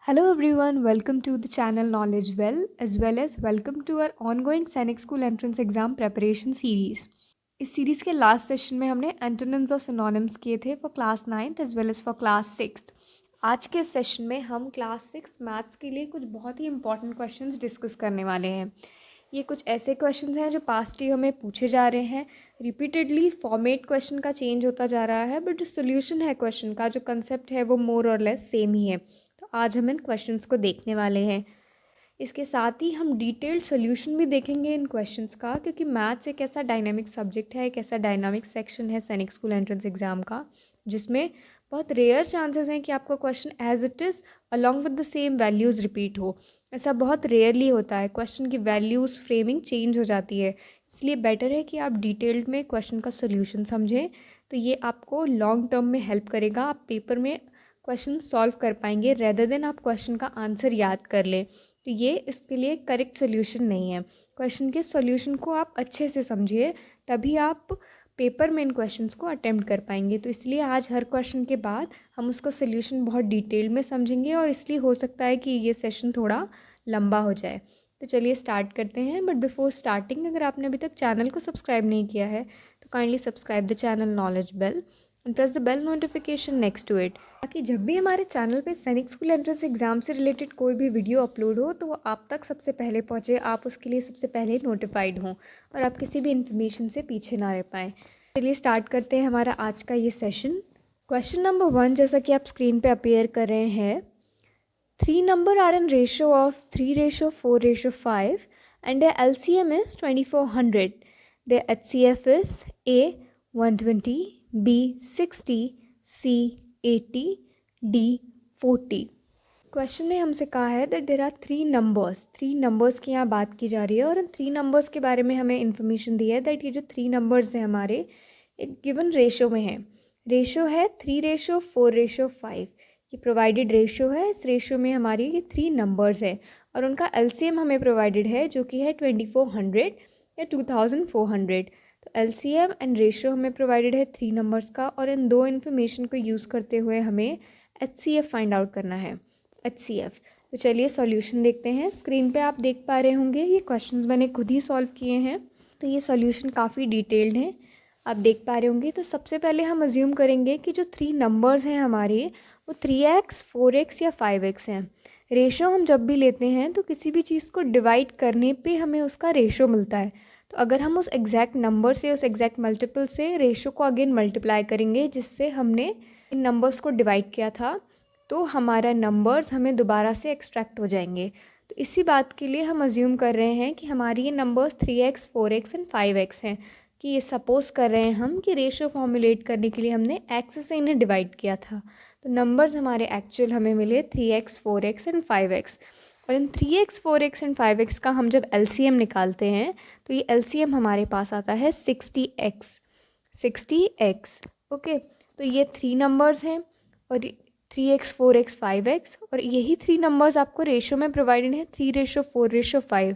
Hello everyone, welcome to the channel Knowledge well as welcome to our ongoing Sainik School Entrance Exam Preparation Series. इस series के last session में हमने antonyms और synonyms किए थे for class 9th as well as for class 6th। आज के session में हम क्लास 6th मैथ्स के लिए कुछ बहुत ही इंपॉर्टेंट क्वेश्चंस डिस्कस करने वाले हैं। ये कुछ ऐसे क्वेश्चंस हैं जो पास्ट ईयर में पूछे जा रहे हैं। रिपीटेडली फॉर्मेट क्वेश्चन का चेंज होता जा रहा है, बट जो सोल्यूशन है क्वेश्चन का, जो कंसेप्ट है, वो मोर और लेस सेम ही है। तो आज हम इन क्वेश्चंस को देखने वाले हैं। इसके साथ ही हम डिटेल्ड सोल्यूशन भी देखेंगे इन क्वेश्चंस का, क्योंकि मैथ्स एक ऐसा डायनामिक सब्जेक्ट है, एक ऐसा डायनामिक सेक्शन है सैनिक स्कूल एंट्रेंस एग्ज़ाम का, जिसमें बहुत रेयर चांसेस हैं कि आपका question as it is along with the same values repeat हो। ऐसा बहुत रेयरली होता है, क्वेश्चन की वैल्यूज़ फ्रेमिंग चेंज हो जाती है। इसलिए बेटर है कि आप डिटेल्ड में क्वेश्चन का सोल्यूशन समझें, तो ये आपको लॉन्ग टर्म में हेल्प करेगा। आप पेपर में क्वेश्चन सॉल्व कर पाएंगे रेदर देन आप क्वेश्चन का आंसर याद कर लें। तो ये इसके लिए करेक्ट सोल्यूशन नहीं है। क्वेश्चन के सोल्यूशन को आप अच्छे से समझिए, तभी आप पेपर में इन क्वेश्चंस को अटेम्प्ट कर पाएंगे। तो इसलिए आज हर क्वेश्चन के बाद हम उसका सोल्यूशन बहुत डिटेल में समझेंगे, और इसलिए हो सकता है कि ये सेशन थोड़ा लंबा हो जाए। तो चलिए स्टार्ट करते हैं। बट बिफोर स्टार्टिंग, अगर आपने अभी तक चैनल को सब्सक्राइब नहीं किया है तो kindly subscribe the channel knowledge bell and press the bell notification next to it, ताकि जब भी हमारे चैनल पे सैनिक स्कूल एंट्रेंस एग्जाम से रिलेटेड कोई भी वीडियो अपलोड हो तो वो आप तक सबसे पहले पहुँचे, आप उसके लिए सबसे पहले नोटिफाइड हों और आप किसी भी इन्फॉर्मेशन से पीछे ना रह पाएँ। चलिए स्टार्ट करते हैं हमारा आज का ये सेशन। क्वेश्चन नंबर 1, जैसा कि आप स्क्रीन पे अपीयर कर रहे हैं, 3 number are in ratio of 3:4:5 and their LCM is 2400. Their HCF is A 120, B 60, C 80, D 40. Question ने हमसे कहा है दैट देर आर 3 नंबर्स की यहाँ बात की जा रही है, और इन 3 नंबर्स के बारे में हमें इन्फॉर्मेशन दी है दैट ये जो 3 नंबर्स हैं हमारे एक गिवन रेशो में है। रेशो है 3:4:5। ये प्रोवाइडेड रेशो है। इस रेशो में हमारी ये 3 नंबर्स है और उनका एलसीएम हमें प्रोवाइडेड है, जो कि है 2400 या 2400। तो एलसीएम एंड रेशो हमें प्रोवाइडेड है 3 नंबर्स का, और इन दो इन्फॉर्मेशन को यूज़ करते हुए हमें एचसीएफ फाइंड आउट करना है। एचसीएफ। तो चलिए सॉल्यूशन देखते हैं। स्क्रीन पे आप देख पा रहे होंगे ये क्वेश्चंस मैंने खुद ही सॉल्व किए हैं, तो ये सॉल्यूशन काफ़ी डिटेल्ड हैं, आप देख पा रहे होंगे। तो सबसे पहले हम अज्यूम करेंगे कि जो 3 नंबर्स हैं हमारे, वो 3x 4x या 5x हैं। रेशो हम जब भी लेते हैं तो किसी भी चीज़ को डिवाइड करने पे हमें उसका रेशो मिलता है। तो अगर हम उस एग्जैक्ट नंबर से, उस एग्जैक्ट मल्टीपल से रेशो को अगेन मल्टीप्लाई करेंगे जिससे हमने इन नंबर्स को डिवाइड किया था, तो हमारा नंबर्स हमें दोबारा से एक्सट्रैक्ट हो जाएंगे। तो इसी बात के लिए हम अज्यूम कर रहे हैं कि हमारी ये numbers 3x 4x and 5x हैं, कि ये सपोज़ कर रहे हैं हम कि रेशो फॉर्मुलेट करने के लिए हमने x से इन्हें डिवाइड किया था। तो नंबर्स हमारे एक्चुअल हमें मिले 3x 4x एंड 5x, और इन 3x 4x एंड 5x का हम जब LCM निकालते हैं तो ये LCM हमारे पास आता है 60x। ओके, तो ये 3 नंबर्स हैं और 3x 4x 5x, और यही 3 नंबर्स आपको रेशो में प्रोवाइडेड है 3:4:5।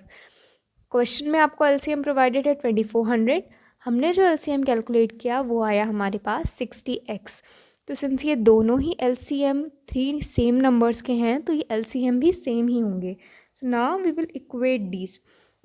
क्वेश्चन में आपको LCM प्रोवाइडेड है 2400। हमने जो LCM कैलकुलेट किया वो आया हमारे पास 60x। तो सिंस ये दोनों ही LCM 3 सेम नंबर्स के हैं, तो ये LCM भी सेम ही होंगे। So now we will equate these,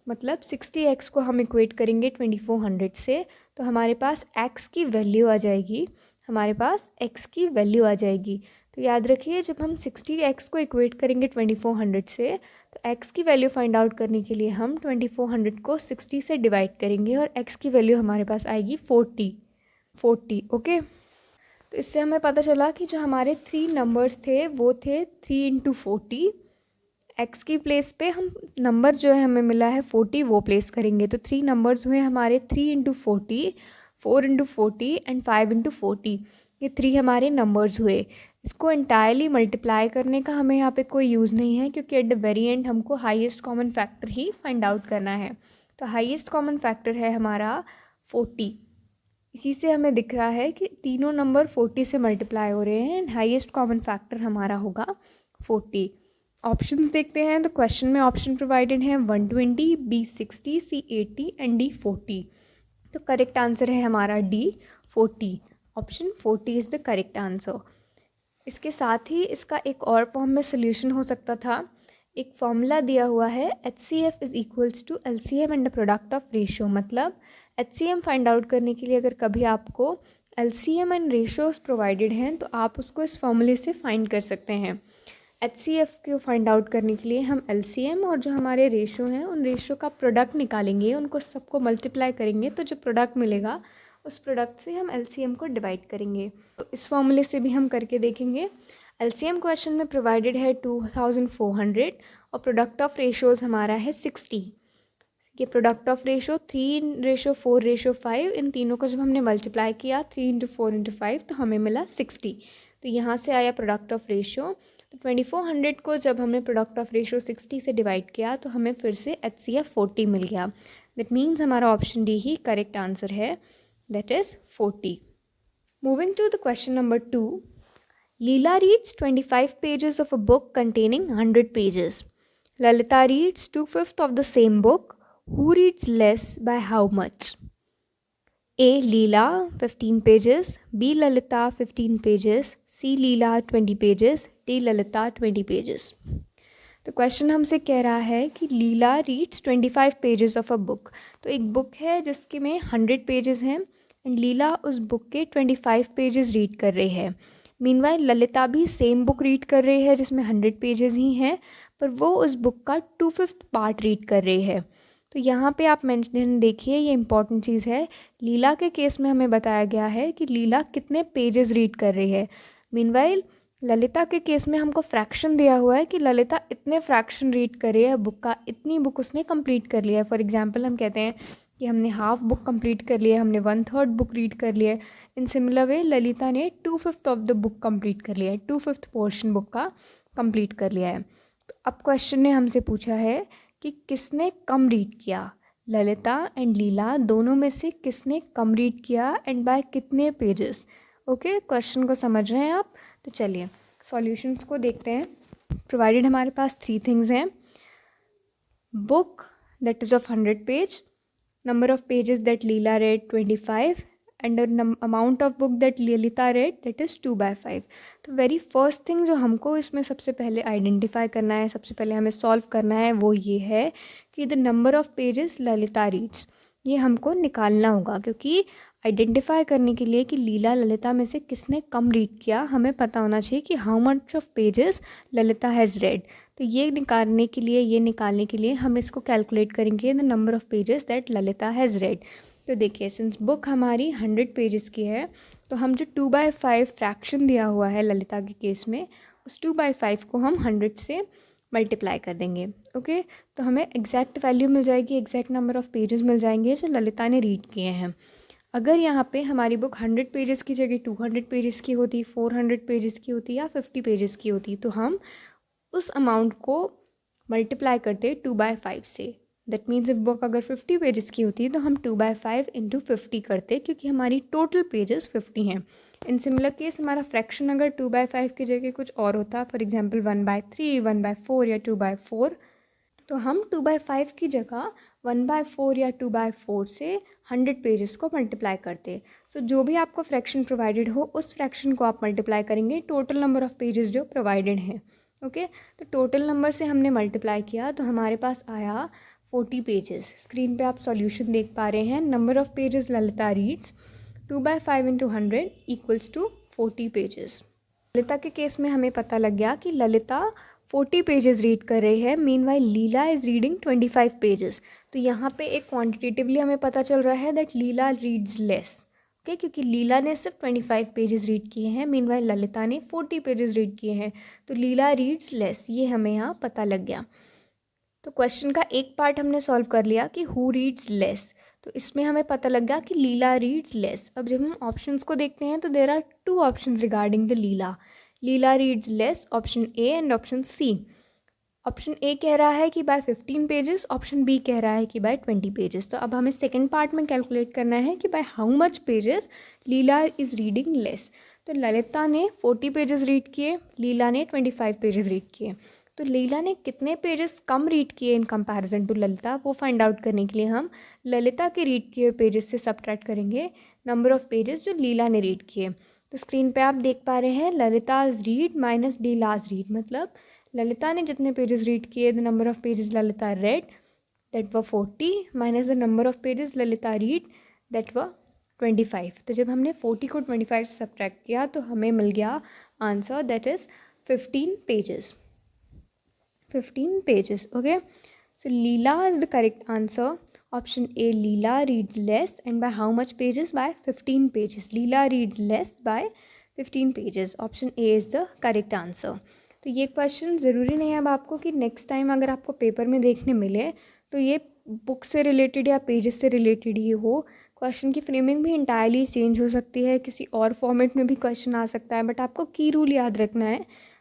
मतलब 60x को हम इक्वेट करेंगे 2400 से, तो हमारे पास x की वैल्यू आ जाएगी, हमारे पास x की वैल्यू आ जाएगी। तो याद रखिए, जब हम 60x को इक्वेट करेंगे 2400 से, तो x की वैल्यू फाइंड आउट करने के लिए हम 2400 को 60 से डिवाइड करेंगे और x की वैल्यू हमारे पास आएगी 40। ओके, तो इससे हमें पता चला कि जो हमारे 3 नंबर्स थे वो थे 3 × 40। x की प्लेस पे हम नंबर जो है हमें मिला है 40 वो प्लेस करेंगे। तो 3 नंबर्स हुए हमारे 3 × 40, 4 × 40 एंड 5 × 40। ये 3 हमारे नंबर्स हुए। इसको इंटायरली मल्टीप्लाई करने का हमें यहाँ पे कोई यूज़ नहीं है, क्योंकि एट द वेरी एंड हमको हाईएस्ट कॉमन फैक्टर ही फाइंड आउट करना है। तो हाईएस्ट कॉमन फैक्टर है हमारा 40। इसी से हमें दिख रहा है कि तीनों नंबर 40 से मल्टीप्लाई हो रहे हैं एंड हाईएस्ट कॉमन फैक्टर हमारा होगा 40। ऑप्शंस देखते हैं। तो क्वेश्चन में ऑप्शन प्रोवाइडेड है 120, B 60, C 80 एंड D 40। तो करेक्ट आंसर है हमारा D 40। Option 40 is the correct answer. इसके साथ ही इसका एक और फॉर्म में सोल्यूशन हो सकता था। एक फॉर्मूला दिया हुआ है HCF is equals to LCM and the product of ratio. मतलब HCM फाइंड आउट करने के लिए अगर कभी आपको LCM एंड रेशियोज प्रोवाइडेड हैं तो आप उसको इस फॉर्मूले से फाइंड कर सकते हैं। HCF को फाइंड आउट करने के लिए हम LCM और जो हमारे रेशियो हैं उन रेशियो का प्रोडक्ट निकालेंगे, उनको सबको मल्टीप्लाई करेंगे, तो जो प्रोडक्ट मिलेगा उस प्रोडक्ट से हम LCM को डिवाइड करेंगे। तो इस फॉर्मूले से भी हम करके देखेंगे। LCM क्वेश्चन में प्रोवाइडेड है 2400 और प्रोडक्ट ऑफ रेशियोज हमारा है 60। ये प्रोडक्ट ऑफ रेशियो 3:4:5, इन तीनों को जब हमने मल्टीप्लाई किया 3 × 4 × 5 तो हमें मिला 60। तो यहाँ से आया प्रोडक्ट ऑफ रेशियो। तो 2400 को जब हमने प्रोडक्ट ऑफ रेशियो 60 से डिवाइड किया तो हमें फिर से HCF 40 मिल गया। दैट मीन्स हमारा ऑप्शन डी ही करेक्ट आंसर है, that is 40। Moving to the question number 2, Leela reads 25 pages of a book containing 100 pages. Lalita reads 2/5 of the same book. Who reads less by how much? A. Leela 15 pages, B. Lalita 15 pages, C. Leela 20 pages, D. Lalita 20 pages. तो question हमसे कह रहा है कि Leela reads 25 pages of a book. तो एक book है जिसके में 100 पेजेस हैं एंड लीला उस बुक के 25 पेजेस रीड कर रही है। मीनवाइल ललिता भी सेम बुक रीड कर रही है जिसमें 100 पेजेस ही हैं, पर वो उस बुक का 2/5 पार्ट रीड कर रही है। तो यहाँ पे आप मेंशन देखिए, ये इंपॉर्टेंट चीज़ है। लीला के केस में हमें बताया गया है कि लीला कितने पेजेस रीड कर रही है। मीनवाइल ललिता के केस में हमको फ्रैक्शन दिया हुआ है कि ललिता इतने फ्रैक्शन रीड कर रही है बुक का, इतनी बुक उसने कंप्लीट कर लिया है। फॉर एग्जांपल हम कहते हैं कि हमने हाफ बुक कंप्लीट कर लिया है, हमने 1/3 बुक रीड कर लिया है। इन सिमिलर वे ललिता ने 2/5 ऑफ द बुक कंप्लीट कर लिया है, 2/5 पोर्शन बुक का कंप्लीट कर लिया है। तो अब क्वेश्चन ने हमसे पूछा है कि किसने कम रीड किया। ललिता एंड लीला दोनों में से किसने कम रीड किया एंड बाय कितने पेजेस। ओके, क्वेश्चन को समझ रहे हैं आप? तो चलिए सॉल्यूशंस को देखते हैं। प्रोवाइडेड हमारे पास 3 थिंग्स हैं। Book that is of 100 page, number of pages that Leela red 25 and amount of book that Lalita read that is 2/5। तो वेरी फर्स्ट थिंग जो हमको इसमें सबसे पहले आइडेंटिफाई करना है, सबसे पहले हमें सॉल्व करना है, वो ये है कि the number of pages Lalita reads, ये हमको निकालना होगा। क्योंकि आइडेंटिफाई करने के लिए कि लीला ललिता में से किसने कम रीड किया, हमें पता होना चाहिए कि how much of pages Lalita has red. तो ये निकालने के लिए हम इसको कैलकुलेट करेंगे the number of pages that Lalita has red. तो देखिए, सिंस बुक हमारी 100 पेजेस की है तो हम जो 2/5 फ्रैक्शन दिया हुआ है ललिता के केस में, उस 2/5 को हम 100 से मल्टीप्लाई कर देंगे। ओके, तो हमें एग्जैक्ट वैल्यू मिल जाएगी, एग्जैक्ट नंबर ऑफ पेजेस मिल जाएंगे जो ललिता ने रीड किए हैं। अगर यहाँ पे हमारी बुक 100 पेजेस की जगह 200 पेजेस की होती, 400 पेजेस की होती या 50 पेजेस की होती, तो हम उस अमाउंट को मल्टीप्लाई करते 2/5 से। दैट मीन्स इफ बुक अगर 50 पेजेस की होती तो हम 2/5 × 50 करते, क्योंकि हमारी टोटल पेजेस 50 हैं। इन सिमिलर केस हमारा फ्रैक्शन अगर 2/5 की जगह कुछ और होता, फॉर एग्जांपल 1/3, 1/4 या 2/4, तो हम 2/5 की जगह 1/4 या 2/4 से 100 पेजेस को मल्टीप्लाई करते। सो जो भी आपको फ्रैक्शन प्रोवाइडेड हो उस फ्रैक्शन को आप मल्टीप्लाई करेंगे टोटल नंबर ऑफ पेजेस जो प्रोवाइडेड हैं। ओके, तो टोटल नंबर से हमने मल्टीप्लाई किया तो हमारे पास आया 40 पेजेस। स्क्रीन पे आप सॉल्यूशन देख पा रहे हैं। Number of pages Lalita reads 2/5 × 100 equals to 40 pages. Lalita के केस में हमें पता लग गया कि ललिता 40 पेजेस रीड कर रही है, meanwhile Leela is reading 25 pages. तो यहाँ पे एक क्वांटिटेटिवली हमें पता चल रहा है that Leela reads less. Okay, क्योंकि लीला ने सिर्फ 25 पेजेस रीड किए हैं, मीनवाइल ललिता ने 40 पेजेस रीड किए हैं, तो लीला रीड्स लेस, ये हमें यहाँ पता लग गया। तो क्वेश्चन का एक पार्ट हमने सॉल्व कर लिया कि हु रीड्स लेस, तो इसमें हमें पता लग गया कि लीला रीड्स लेस। अब जब हम ऑप्शंस को देखते हैं तो there are 2 options regarding the Leela. Leela reads less, option A and option C. Option A कह रहा है कि बाय 15 पेजेस, ऑप्शन बी कह रहा है कि बाय 20 पेजेस। तो अब हमें सेकंड पार्ट में कैलकुलेट करना है कि by how much pages Leela is reading less. तो ललिता ने 40 पेजेस रीड किए, लीला ने 25 पेजेस रीड किए। तो लीला ने कितने पेजेस कम रीड किए इन कंपैरिजन टू ललिता, वो फाइंड आउट करने के लिए हम ललिता के रीड किए पेजेस से सब्ट्रैक्ट करेंगे नंबर ऑफ पेजेस जो लीला ने रीड किए। तो स्क्रीन पे आप देख पा रहे हैं ललिताज रीड माइनस लीलाज रीड, मतलब ललिता ने जितने पेजेस रीड किए, the number of pages Lalita read that were 40 minus the number of pages Lalita read that were 25। तो जब हमने 40 को 25 से सब्ट्रैक्ट किया तो हमें मिल गया answer that is 15 pages. 15 pages. Okay, so Leela is the correct answer. Option A, Leela reads less, and by how much pages? By 15 pages. Leela reads less by 15 pages. Option A is the correct answer. तो ये question ज़रूरी नहीं है अब आपको कि next time अगर आपको पेपर में देखने मिले तो ये बुक से रिलेटेड या पेजेस से रिलेटेड ही हो। क्वेश्चन की फ्रेमिंग भी इंटायरली चेंज हो सकती है, किसी और फॉर्मेट में भी क्वेश्चन आ सकता है, बट आपको की रूल याद रखना है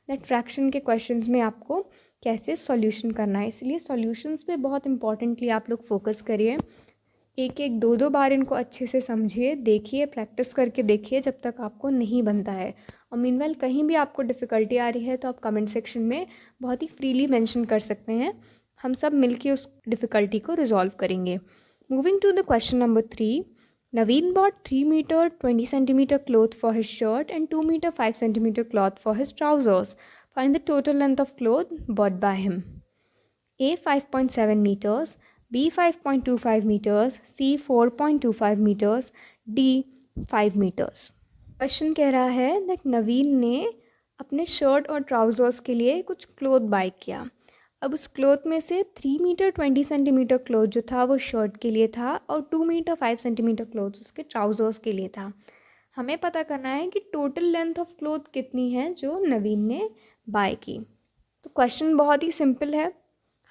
दैट फ्रैक्शन के क्वेश्चंस में आपको कैसे सॉल्यूशन करना है। इसलिए सॉल्यूशंस पे बहुत इंपॉर्टेंटली आप लोग फोकस करिए, एक एक दो दो बार इनको अच्छे से समझिए, देखिए, प्रैक्टिस करके देखिए जब तक आपको नहीं बनता है। और मीनवाइल कहीं भी आपको डिफ़िकल्टी आ रही है तो आप कमेंट सेक्शन में बहुत ही फ्रीली मेंशन कर सकते हैं, हम सब मिलके उस डिफ़िकल्टी को रिजॉल्व करेंगे। Moving to the question number 3, Naveen bought 3 meter 20 centimeter cloth for his shirt and 2 meter 5 centimeter cloth for his trousers. Find the total length of cloth bought by him. A 5.7 meters, B 5.25 meters, C 4.25 meters, D 5 meters. Question कह रहा है that नवीन ने अपने shirt और trousers के लिए कुछ cloth bye किया। अब उस क्लोथ में से 3 मीटर 20 सेंटीमीटर क्लोथ जो था वो शर्ट के लिए था और 2 मीटर 5 सेंटीमीटर क्लोथ उसके ट्राउज़र्स के लिए था। हमें पता करना है कि टोटल लेंथ ऑफ क्लोथ कितनी है जो नवीन ने बाय की। तो क्वेश्चन बहुत ही सिंपल है,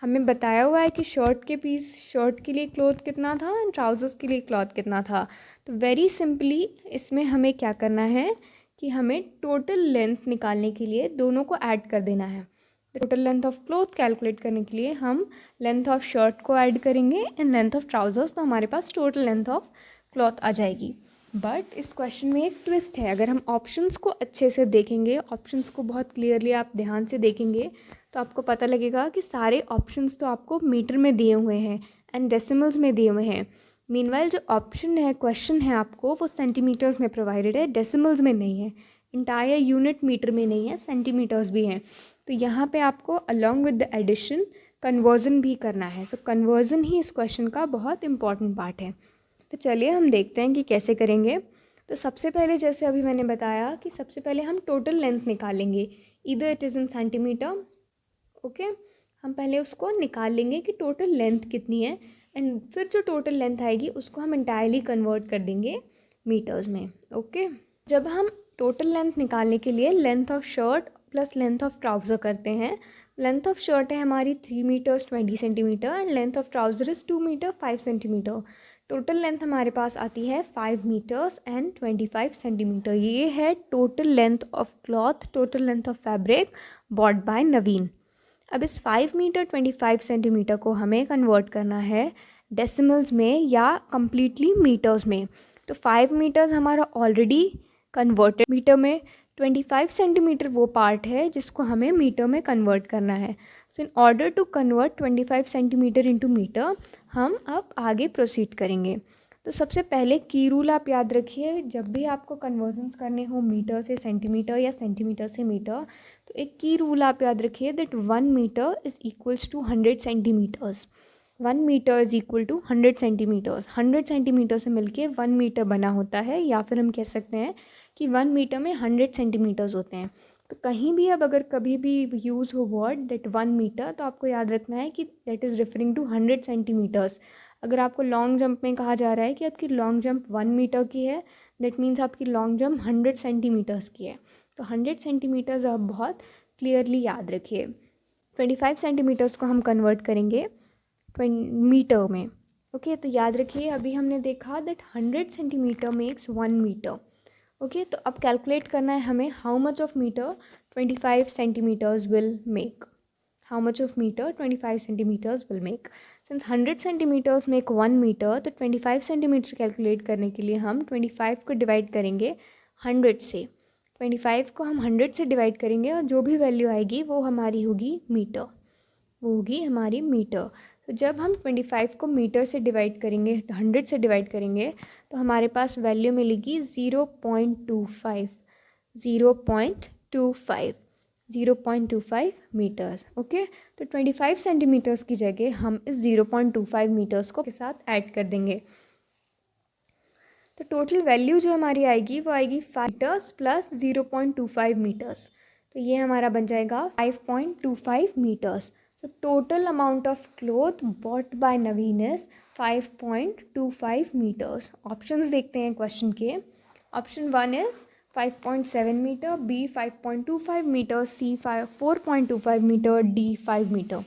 हमें बताया हुआ है कि शर्ट के लिए क्लॉथ कितना था एंड ट्राउज़र्स के लिए क्लॉथ कितना था। तो वेरी सिंपली इसमें हमें क्या करना है कि हमें टोटल लेंथ निकालने के लिए दोनों को ऐड कर देना है। Total length of cloth calculate करने के लिए हम लेंथ ऑफ शर्ट को ऐड करेंगे एंड लेंथ ऑफ ट्राउज़र्स, तो हमारे पास टोटल लेंथ ऑफ क्लॉथ आ जाएगी। बट इस क्वेश्चन में एक ट्विस्ट है, अगर हम ऑप्शंस को अच्छे से देखेंगे, ऑप्शंस को बहुत क्लियरली आप ध्यान से देखेंगे तो आपको पता लगेगा कि सारे ऑप्शंस तो आपको मीटर में दिए हुए हैं एंड डेसिमल्स में दिए हुए हैं। मीनवाइल जो ऑप्शन है, क्वेश्चन है आपको वो सेंटीमीटर्स में प्रोवाइडेड है, डेसिमल्स में नहीं है। इंटायर यूनिट मीटर में नहीं है, सेंटीमीटर्स भी हैं। तो यहाँ पे आपको along with the addition conversion भी करना है। सो कन्वर्जन ही इस क्वेश्चन का बहुत इंपॉर्टेंट पार्ट है। तो चलिए हम देखते हैं कि कैसे करेंगे। तो सबसे पहले जैसे अभी मैंने बताया कि सबसे पहले हम टोटल लेंथ निकालेंगे, either it is in centimetre. Okay, हम पहले उसको निकाल लेंगे कि टोटल लेंथ कितनी है एंड फिर जो टोटल लेंथ आएगी उसको हम इंटायरली कन्वर्ट कर देंगे मीटर्स में। ओके, जब हम टोटल लेंथ निकालने के लिए length of shirt plus length of trouser करते हैं, लेंथ ऑफ शर्ट है हमारी 3 metres 20 centimetre and length of trouser is 2 metre 5 centimetre. Total length हमारे पास आती है 5 मीटर्स एंड 25 सेंटीमीटर। ये है total length of cloth, total length of fabric bought by Naveen. अब इस 5 मीटर 25 सेंटीमीटर को हमें कन्वर्ट करना है डेसिमल्स में या कम्प्लीटली मीटर्स में। तो 5 मीटर्स हमारा ऑलरेडी कन्वर्टेड मीटर में, 25 सेंटीमीटर वो पार्ट है जिसको हमें मीटर में कन्वर्ट करना है। So in order to convert 25 centimetre into metre हम अब आगे प्रोसीड करेंगे। तो सबसे पहले की रूल आप याद रखिए, जब भी आपको कन्वर्जन्स करने हो मीटर से सेंटीमीटर या सेंटीमीटर से मीटर, तो एक की रूल आप याद रखिए that 1 metre is equals to 100 centimetres. 1 metre is equal to 100 centimetres. 100 centimetre से मिलके 1 मीटर बना होता है, या फिर हम कह सकते हैं कि 1 मीटर में 100 सेंटीमीटर्स होते हैं। तो कहीं भी अब अगर कभी भी यूज़ हो वर्ड दैट 1 मीटर, तो आपको याद रखना है कि that is referring to 100 centimetres. अगर आपको लॉन्ग जंप में कहा जा रहा है कि आपकी लॉन्ग जंप 1 मीटर की है, दैट मीन्स आपकी लॉन्ग जंप 100 सेंटीमीटर्स की है। तो 100 सेंटीमीटर्स आप बहुत क्लियरली याद रखिए। 25 सेंटीमीटर्स को हम कन्वर्ट करेंगे मीटर में। ओके, तो याद रखिए अभी हमने देखा that 100 centimetre makes 1 metre. Okay, तो अब कैलकुलेट करना है हमें how much of metre 25 centimetres will make. How much of meter 25 centimeters will make? Since 100 centimeters make 1 meter, तो 25 सेंटीमीटर कैलकुलेट करने के लिए हम 25 को डिवाइड करेंगे 100 से। 25 को हम 100 से डिवाइड करेंगे और जो भी वैल्यू आएगी वो हमारी होगी मीटर, वो होगी हमारी मीटर। तो जब हम 25 को मीटर से डिवाइड करेंगे, 100 से डिवाइड करेंगे, तो हमारे पास वैल्यू मिलेगी 0.25। 0.25 मीटर्स। ओके, तो 25 सेंटीमीटर्स की जगह हम इस 0.25 मीटर्स को के साथ ऐड कर देंगे। तो टोटल वैल्यू जो हमारी आएगी वो आएगी 5 मीटर्स प्लस 0.25 मीटर्स। तो ये हमारा बन जाएगा 5.25 मीटर्स। तो total amount of cloth bought by Naveen is 5.25 metres. Options देखते हैं क्वेश्चन के। Option 1 is 5.7 metre, B 5.25 metre, C 4.25 metre, D 5 metre.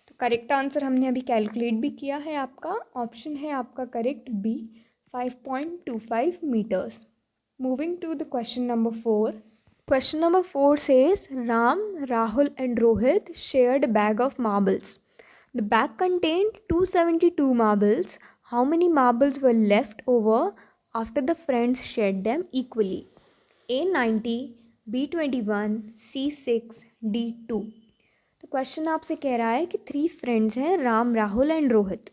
तो करेक्ट आंसर हमने अभी कैलकुलेट भी किया है, आपका ऑप्शन है आपका correct B 5.25 meters. Moving to the question number 4. Question number 4 says Ram, Rahul and Rohit shared a bag of marbles. The bag contained 272 marbles. How many marbles were left over after the friends shared them equally? A 90, B 21, C 6, D 2. तो question आपसे कह रहा है कि 3 friends हैं, Ram, Rahul and Rohit.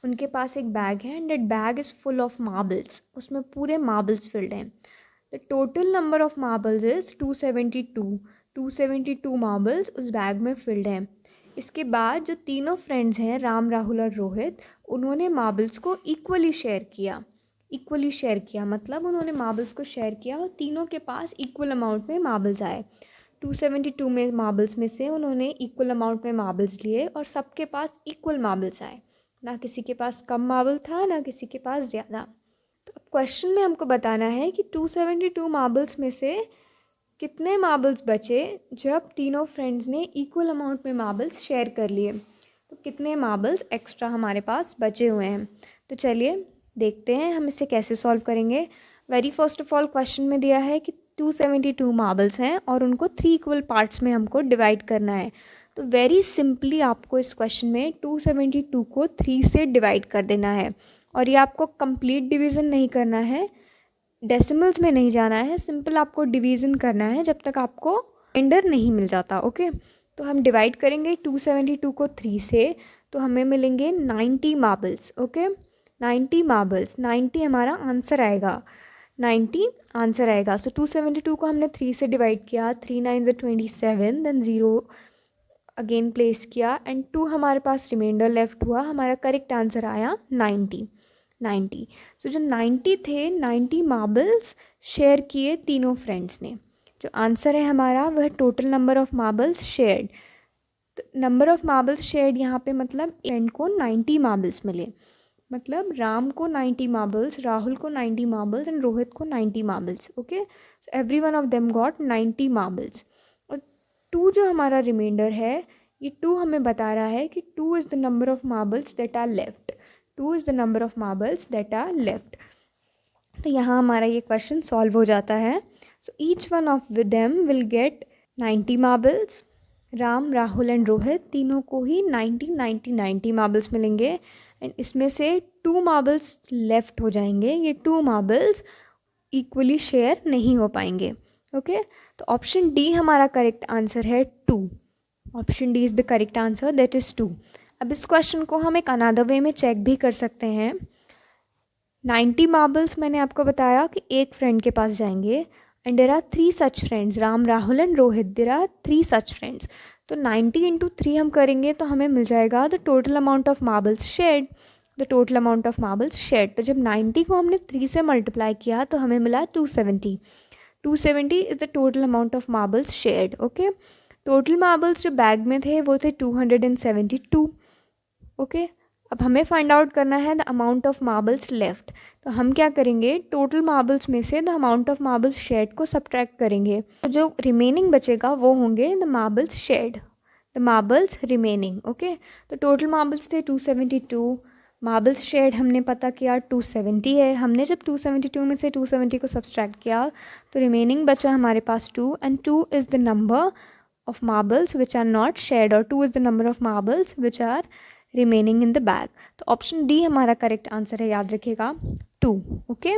उनके पास एक bag है and that bag is full of marbles. उसमें पूरे मार्बल्स फिल्ड हैं। The total number of marbles is 272 marbles उस बैग में फिल्ड हैं। इसके बाद जो तीनों फ्रेंड्स हैं, राम, राहुल और रोहित, उन्होंने मार्बल्स को इक्वली शेयर किया मतलब उन्होंने मार्बल्स को शेयर किया और तीनों के पास इक्वल अमाउंट में मार्बल्स आए। 272 में मार्बल्स में से उन्होंने इक्वल अमाउंट में मार्बल्स लिए और सबके पास इक्वल मार्बल्स आए। ना किसी के पास कम मार्बल था, ना किसी के पास ज़्यादा। तो अब क्वेश्चन में हमको बताना है कि 272 मार्बल्स में से कितने मार्बल्स बचे जब तीनों फ्रेंड्स ने इक्वल अमाउंट में मार्बल्स शेयर कर लिए। तो कितने मार्बल्स एक्स्ट्रा हमारे पास बचे हुए हैं। तो चलिए देखते हैं हम इसे कैसे सॉल्व करेंगे। Very first of all question में दिया है कि 272 मार्बल्स हैं और उनको 3 इक्वल पार्ट्स में हमको डिवाइड करना है। तो वेरी सिंपली आपको इस क्वेश्चन में 272 को 3 से डिवाइड कर देना है और ये आपको कंप्लीट डिवीज़न नहीं करना है, डेसिमल्स में नहीं जाना है, सिंपल आपको डिवीज़न करना है जब तक आपको रिमाइंडर नहीं मिल जाता। ओके, तो हम डिवाइड करेंगे 272 को 3 से, तो हमें मिलेंगे 90 मार्बल्स। ओके, 90 मार्बल्स, 90 हमारा आंसर आएगा, 90 आंसर आएगा। सो 272 को हमने 3 से डिवाइड किया, 3 9 27, देन 0 अगेन प्लेस किया एंड 2 हमारे पास रिमाइंडर लेफ्ट हुआ। हमारा करेक्ट आंसर आया 90। सो जो 90 थे, 90 मार्बल्स शेयर किए तीनों फ्रेंड्स ने। जो आंसर है हमारा वह total number of marbles shared. तो नंबर ऑफ मार्बल्स शेयर्ड यहाँ पे मतलब फ्रेंड को 90 मार्बल्स मिले, मतलब राम को 90 मार्बल्स, राहुल को 90 मार्बल्स एंड रोहित को 90 marbles. Okay, so every one of them got 90 marbles. और 2 जो हमारा रिमाइंडर है, ये 2 हमें बता रहा है कि 2 is the number of marbles that are left. 2 is the number of marbles that are left. तो यहाँ हमारा ये क्वेश्चन सॉल्व हो जाता है। So each one of them will get 90 marbles. Ram, Rahul and Rohit तीनों को ही 90 मार्बल्स मिलेंगे एंड इसमें से 2 मार्बल्स लेफ्ट हो जाएंगे। ये 2 मार्बल्स इक्वली शेयर नहीं हो पाएंगे। ओके, तो ऑप्शन डी हमारा करेक्ट आंसर है 2। Option D is the correct answer, that is 2। अब इस क्वेश्चन को हम एक अनदर वे में चेक भी कर सकते हैं। 90 मार्बल्स मैंने आपको बताया कि एक फ्रेंड के पास जाएंगे and there are 3 such friends, Ram, Rahul and Rohit, there are 3 such friends. तो 90 इंटू 3 हम करेंगे तो हमें मिल जाएगा the total amount of marbles shared. तो जब 90 को हमने 3 से मल्टीप्लाई किया तो हमें मिला 270। 270 is the total amount of marbles shared. Okay, total marbles जो बैग में थे वो थे 272। ओके, अब हमें फाइंड आउट करना है the amount of marbles left. तो हम क्या करेंगे, टोटल मार्बल्स में से the amount of marbles shared को सब्ट्रैक्ट करेंगे। तो जो रिमेनिंग बचेगा वो होंगे the marbles shared, the marbles remaining. Okay, तो टोटल मार्बल्स थे 272, मार्बल्स शेयर्ड हमने पता किया 270 है। हमने जब 272 में से 270 को सब्ट्रैक्ट किया तो रिमेनिंग बचा हमारे पास 2 and 2 is the number of marbles which are not shared और 2 is the number of marbles which are remaining in the bag. तो ऑप्शन डी हमारा करेक्ट आंसर है, याद रखिएगा 2। Okay,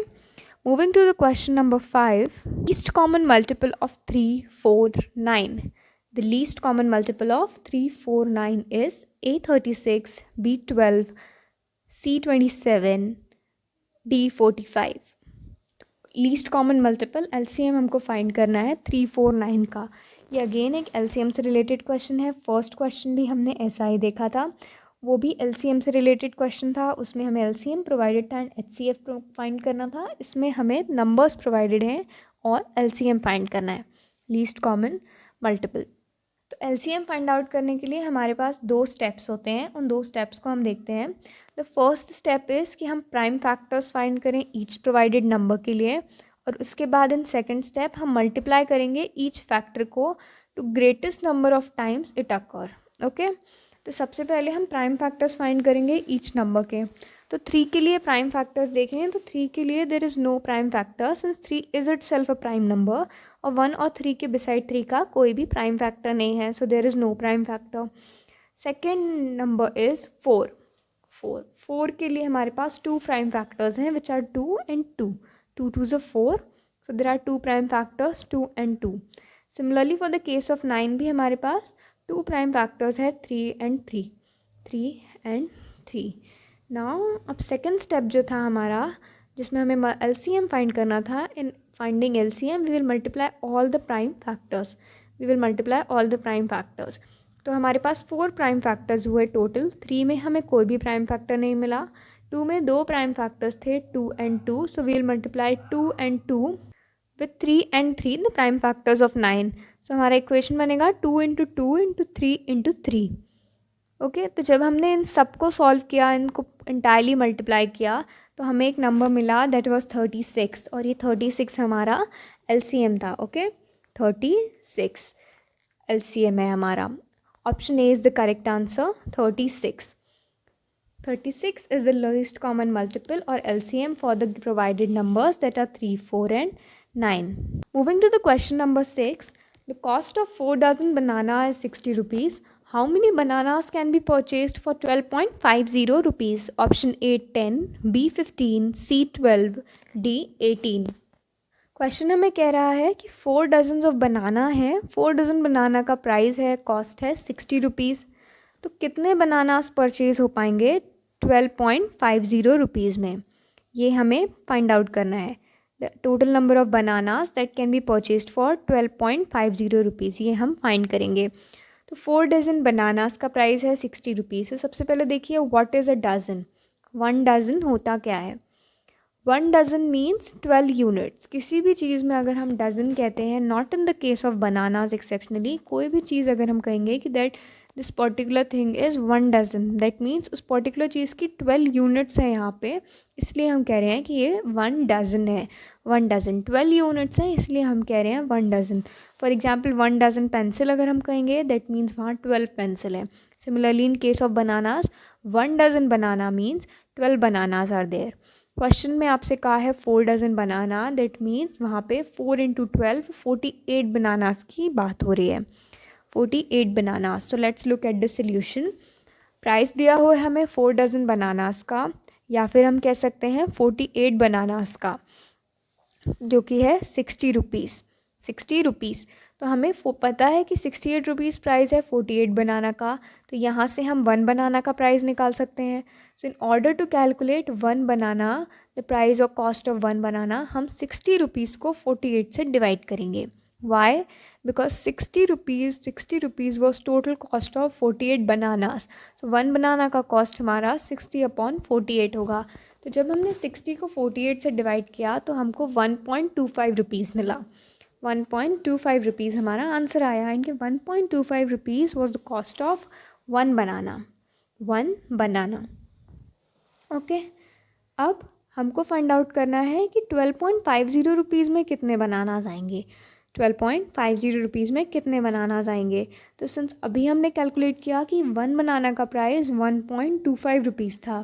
moving to the question number 5, least common multiple of 3, 4, 9। The least common multiple of 3, 4, 9 is A 36, B 12, C 27, D 45। Least common multiple LCM हमको find करना है 3, 4, 9 का। ये अगेन एक एलसीएम से रिलेटेड क्वेश्चन है। फर्स्ट क्वेश्चन भी हमने ऐसा ही देखा था, वो भी एलसीएम से रिलेटेड क्वेश्चन था। उसमें हमें एलसीएम प्रोवाइडेड था एंड एचसीएफ फाइंड करना था। इसमें हमें नंबर्स प्रोवाइडेड हैं और एलसीएम फाइंड करना है, लीस्ट कॉमन मल्टीपल। तो एलसीएम फाइंड आउट करने के लिए हमारे पास 2 स्टेप्स होते हैं, उन 2 स्टेप्स को हम देखते हैं। द फर्स्ट स्टेप इज़ कि हम प्राइम फैक्टर्स फाइंड करें ईच प्रोवाइडेड नंबर के लिए, और उसके बाद इन सेकंड स्टेप हम मल्टीप्लाई करेंगे ईच फैक्टर को to greatest number of times it occur. Okay, तो सबसे पहले हम प्राइम फैक्टर्स फाइंड करेंगे ईच नंबर के। तो 3 के लिए प्राइम फैक्टर्स देखें तो 3 के लिए there is no prime factor since 3 is itself a prime number, और 1 और 3 के बिसाइड 3 का कोई भी प्राइम फैक्टर नहीं है, so there is no prime factor. Second number is 4। 4 के लिए हमारे पास 2 प्राइम फैक्टर्स हैं which are 2 and 2। 2 2s are 4, so there are 2 prime factors 2 and 2। Similarly for the case of 9 भी हमारे पास 2 prime factors है 3 and 3। 3 and 3। Now अब सेकेंड स्टेप जो था हमारा, जिसमें हमें एलसीएम फाइंड करना था, in finding LCM we will multiply all the prime factors. We will multiply all the prime factors. तो हमारे पास 4 प्राइम फैक्टर्स हुए टोटल। 3 में हमें कोई भी प्राइम फैक्टर नहीं मिला। 2 में 2 प्राइम फैक्टर्स थे 2 and 2, so we will multiply 2 and 2 with 3 and 3 the prime factors of 9। So हमारा इक्वेशन बनेगा 2 into 2 into 3 into 3। ओके, तो जब हमने इन सबको सॉल्व किया, इनको इंटायरली मल्टीप्लाई किया, तो हमें एक नंबर मिला दैट वाज 36, और ये 36 हमारा एलसीएम था। ओके, 36 एलसीएम है हमारा। Option A is the correct answer, 36। 36 is the lowest common multiple or LCM for the provided numbers that are 3, 4 and 9. Moving to the question number 6, the cost of 4 dozen banana is 60 rupees. How many bananas can be purchased for 12.50 rupees? Option A 10, B 15, C 12, D 18। Question हमें कह रहा है कि 4 dozen of बनाना है। 4 dozen बनाना का price है, cost है 60 rupees. तो कितने बनानास परचेज हो पाएंगे 12.50 रुपीज़ में, ये हमें फाइंड आउट करना है। The total number of bananas that can be purchased for 12.50 rupees, ये हम फाइंड करेंगे। तो 4 डजन बनानास का प्राइस है 60 रुपीज़। तो सबसे पहले देखिए what is a dozen. 1 dozen होता क्या है? 1 डजन मीन्स 12 यूनिट्स। किसी भी चीज़ में अगर हम डजन कहते हैं, not in the case of bananas exceptionally, कोई भी चीज़ अगर हम कहेंगे कि that this particular thing is 1 dozen, that means उस पर्टिकुलर चीज़ की 12 यूनिट्स हैं यहाँ पे, इसलिए हम कह रहे हैं कि ये 1 डजन है। 1 डजन 12 यूनिट्स हैं, इसलिए हम कह रहे हैं 1 dozen. For example 1 dozen pencil अगर हम कहेंगे दैट मीन्स वहाँ 12 पेंसिल हैं। Similarly in case of bananas 1 dozen banana means 12 bananas are there. Question में आपसे कहा है 4 डजन बनाना, दैट मीन्स वहाँ पे 4 into 12 48 बनानास की बात हो रही है। 48 बनानास। तो let's look at the solution. Price दिया हुआ है हमें 4 डजन बनानास का, या फिर हम कह सकते हैं 48 बनानास का, जो कि है 60 रुपीज़। 60 रुपीज़। तो हमें पता है कि 68 रुपीज़ प्राइस है 48 बनाना का, तो यहाँ से हम 1 बनाना का प्राइस निकाल सकते हैं। So in order to calculate 1 banana, the price और कॉस्ट ऑफ 1 बनाना, हम 60 रुपीज़ को 48 से डिवाइड करेंगे। Why? Because 60 rupees was total cost of 48 bananas. So 1 banana का कॉस्ट हमारा 60/48 होगा। तो जब हमने 60 को 48 से डिवाइड किया तो हमको 1.25 रुपीज़ मिला। 1.25 रुपीज़ हमारा आंसर आया, and 1.25 rupees was the cost of 1 banana. 1 banana. Okay, अब हमको फाइंड आउट करना है कि 12.50 रुपीज़ में कितने बनानाज आएंगे। 12.50 रुपीज़ में कितने बनानाज आएंगे। तो सिंस अभी हमने कैलकुलेट किया कि 1 बनाना का प्राइस 1.25 रुपीज़ था,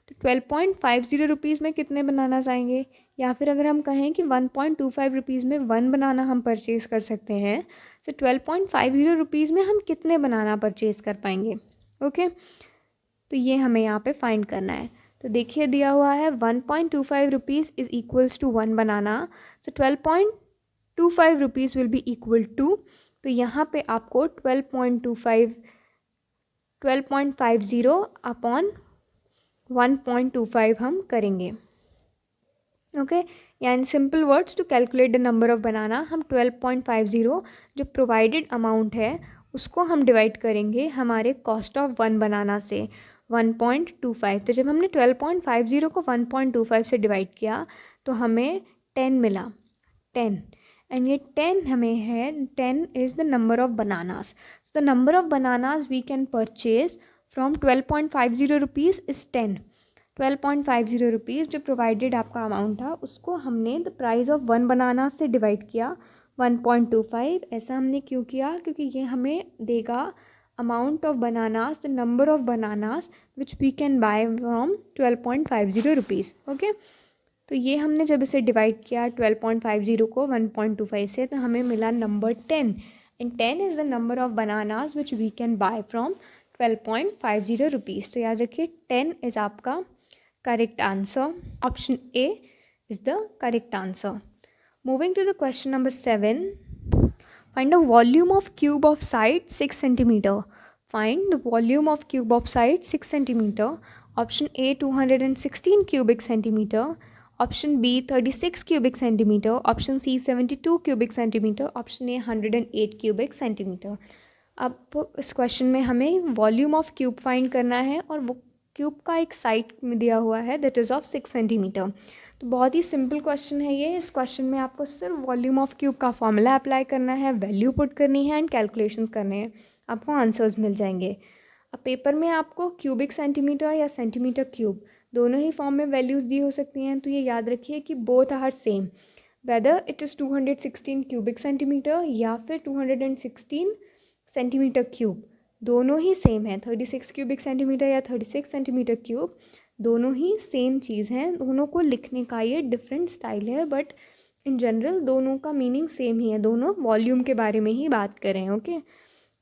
तो 12.50 रुपीज़ में कितने बनानाज आएंगे, या फिर अगर हम कहें कि 1.25 रुपीज़ में 1 बनाना हम परचेज़ कर सकते हैं, तो 12.50 रुपीज़ में हम कितने बनाना परचेज़ कर पाएंगे। ओके, तो ये हमें यहाँ पे फाइंड करना है। तो देखिए दिया हुआ है 1.25 rupees is equals to 1 banana, so 12.25 rupees will be equal to, तो यहाँ पे आपको 12.50 अपॉन 1.25 हम करेंगे। ओके, या in simple words to calculate the number of banana हम 12.50 जो प्रोवाइडेड अमाउंट है उसको हम डिवाइड करेंगे हमारे कॉस्ट ऑफ 1 बनाना से 1.25। तो जब हमने 12.50 को 1.25 से डिवाइड किया तो हमें 10 मिला, 10। एंड ये 10 हमें है, 10 is the number of bananas. So the number of bananas we can purchase from 12.50 rupees is 10। 12.50 rupees जो प्रोवाइडेड आपका अमाउंट था उसको हमने द प्राइस ऑफ 1 बनाना से डिवाइड किया 1.25। ऐसा हमने क्यों किया? क्योंकि ये हमें देगा amount of bananas, the number of bananas which we can buy from 12.50 rupees. Okay, तो ये हमने जब इसे डिवाइड किया 12.50 को 1.25 से तो हमें मिला number 10 and 10 is the number of bananas which we can buy from 12.50 rupees. तो याद रखिए 10 इज़ आपका correct answer. Option A is the correct answer. Moving to the question number 7, find the volume of cube of side 6 centimeter. Find the volume of cube of side 6 centimeter. Option A 216 cubic centimeter. Option B 36 cubic centimeter. Option C 72 cubic centimeter. Option A 108 cubic centimeter. अब इस question में हमें volume of cube find करना है और वो cube का एक साइड में दिया हुआ है दैट इज़ ऑफ 6 सेंटीमीटर। तो बहुत ही सिंपल क्वेश्चन है ये। इस क्वेश्चन में आपको सिर्फ वॉल्यूम ऑफ क्यूब का फॉर्मूला अप्लाई करना है, वैल्यू पुट करनी है एंड कैलकुलेशंस करने हैं, आपको आंसर्स मिल जाएंगे। अब पेपर में आपको क्यूबिक सेंटीमीटर या सेंटीमीटर क्यूब दोनों ही फॉर्म में वैल्यूज़ दी हो सकती हैं। तो ये याद रखिए कि both are same, whether it is 216 cubic centimetre या फिर 216 सेंटीमीटर क्यूब, दोनों ही सेम है। 36 क्यूबिक सेंटीमीटर या 36 सेंटीमीटर क्यूब दोनों ही सेम चीज़ हैं। दोनों को लिखने का ये डिफरेंट स्टाइल है बट इन जनरल दोनों का मीनिंग सेम ही है, दोनों वॉल्यूम के बारे में ही बात कर रहे हैं। ओके,